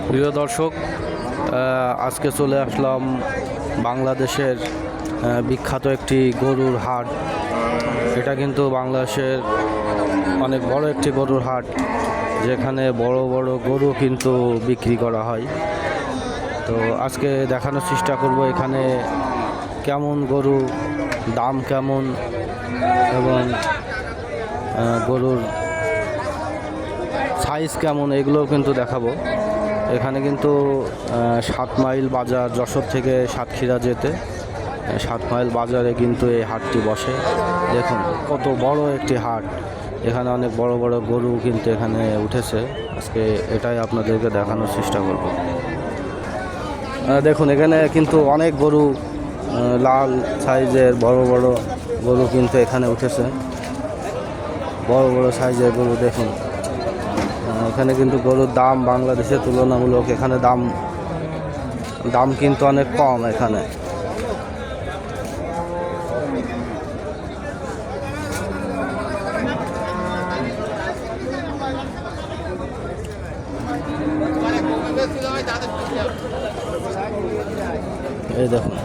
প্রিয় দর্শক, আজকে চলে আসলাম বাংলাদেশের বিখ্যাত একটি গরুর হাট। এটা কিন্তু বাংলাদেশের অনেক বড় একটি গরুর হাট, যেখানে বড় বড় গরু কিন্তু বিক্রি করা হয়। তো আজকে দেখানোর চেষ্টা করব এখানে কেমন গরু, দাম কেমন এবং গরুর সাইজ কেমন, এগুলোও কিন্তু দেখাবো। এখানে কিন্তু 7 মাইল বাজার, যশোর থেকে সাতক্ষীরা যেতে 7 মাইল বাজারে কিন্তু এই হাটটি বসে। দেখুন কত বড় একটি হাট, এখানে অনেক বড় বড় গরু কিন্তু এখানে উঠেছে। আজকে এটাই আপনাদেরকে দেখানোর চেষ্টা করব। দেখুন এখানে কিন্তু অনেক গরু, লাল সাইজের বড় বড় গরু কিন্তু এখানে উঠেছে। বড় বড় সাইজের গরু দেখুন। এখানে কিন্তু গরুর দাম বাংলাদেশের তুলনামূলক এখানে দাম কিন্তু অনেক কম এখানে। এই দেখুন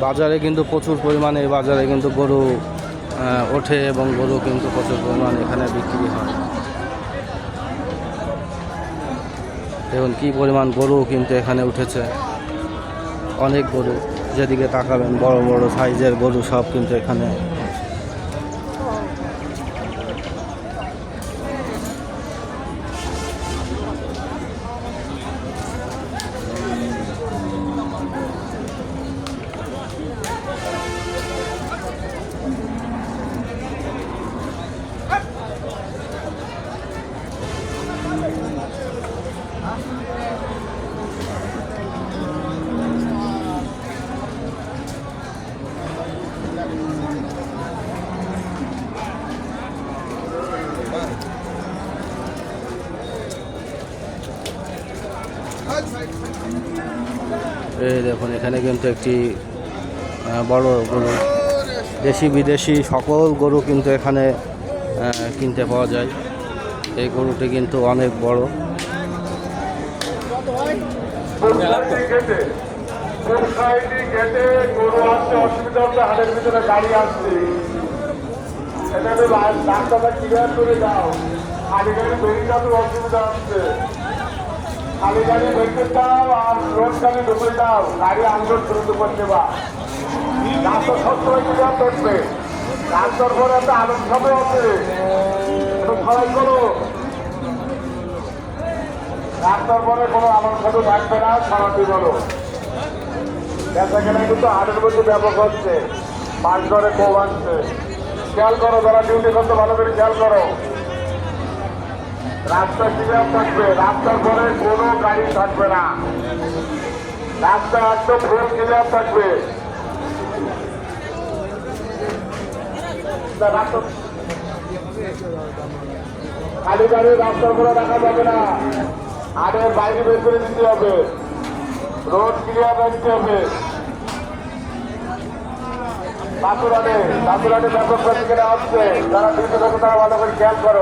বাজারে কিন্তু প্রচুর পরিমাণে, এই বাজারে কিন্তু গরু ওঠে এবং গরু কিন্তু প্রচুর পরিমাণে এখানে বিক্রি হয়। দেখুন কি পরিমাণ গরু কিন্তু এখানে উঠেছে, অনেক গরু। যেদিকে তাকাবেন বড় বড় সাইজের গরু সব কিন্তু এখানে। এই দেখুন এখানে কিন্তু একটি বড় গরু, দেশি বিদেশি সকল গরু কিন্তু এখানে কিনতে পাওয়া যায়। এই গরুটি কিন্তু অনেক বড়। খালি গাড়ি দেখতে চাও আর রোড গাড়ি ঢুকে যাও, গাড়ি আন্দোলন শুরু করতে বা রাস্তা সবসময় ক্লিয়ার করবে। রাস্তার পরে একটা আলোর সবে আছে, সবাই করো। রাস্তার পরে কোনো আলোর সাথে থাকবে না, সরাসরি বলো। দেখা গেলে কিন্তু হাটের মধ্যে ব্যাপক হচ্ছে, পাঁচ ঘরে কম আসছে। খেয়াল করো, যারা ডিউটি করতে ভালো করে খেয়াল করো। রাস্তা ক্লিয়ার থাকবে, রাস্তার পরে কোনো গাড়ি থাকবে না, রাস্তা একদম ফুল ক্লিয়ার থাকবে। খালি গাড়ি রাস্তার পরে রাখা যাবে না, হাটের বাইরে বের করে দিতে হবে, রোড ক্লিয়ার রাখতে হবে। বাঁকুড়াটে ব্যাপক প্রতিক্রিয়া হচ্ছে, যারা ডিউটি করতে তারা ভালো করে খেয়াল করো।